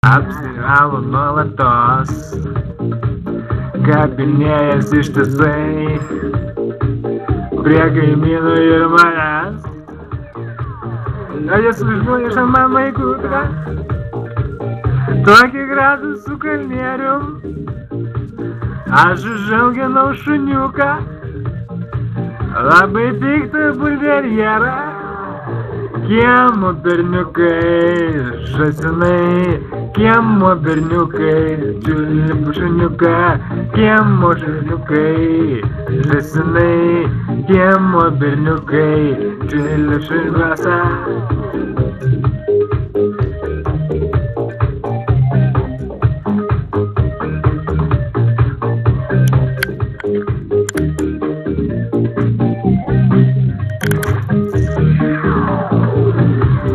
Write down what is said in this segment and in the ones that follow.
Apsiravo nuolatos, kabinėjęs ištisai prie kaimynų ir manęs. Aš užmuoju mamą į kutrą, tokį gražų su kalnierium. Aš užauginau šuniuką, labai piktą bulterjerą. Kiemo berniukai, žąsinai, kiemo berniukai, čiulip šuniuką, kiemo šuniukai, žąsinai, kiemo berniukai, čiulip šuniuką.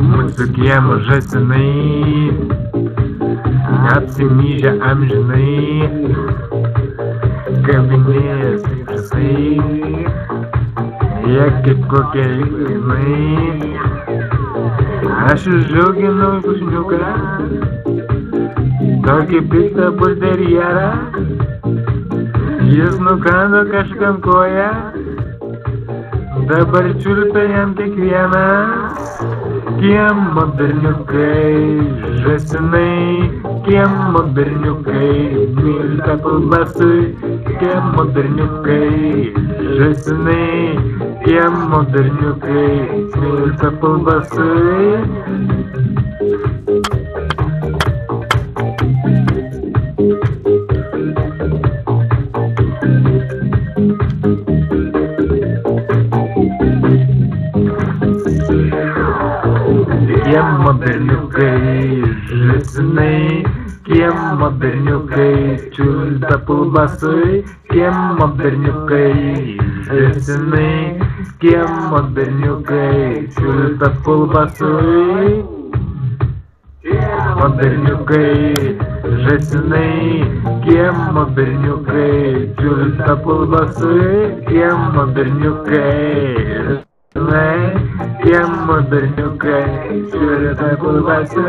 Mūsų kiemo žąsinai apsimyžę amžinai, kabinėjasi ištisai, jie kaip kokie vaikinai. Aš užauginau šuniuką, tokį piktą bulterjerą. Jis nukando kažkam koją, dabar čiulpia jam kiekvienas. Kiemo berniukai, žąsinai, kiemo berniukai, milta kalbasui, kiemo berniukai, žąsinai, kiemo berniukai, milta kalbasui. Kiemo berniukai, žąsinai, kiemo berniukai, čiulpia kalbasui, kiemo berniukai, žąsinai, kiemo berniukai, čiulpia kalbasui. Kiemo berniukai, žąsinai, kiemo berniukai, čiulpia kalbasui, kiemo berniukai. Kiemo berniukai, čiulpia kalbasui.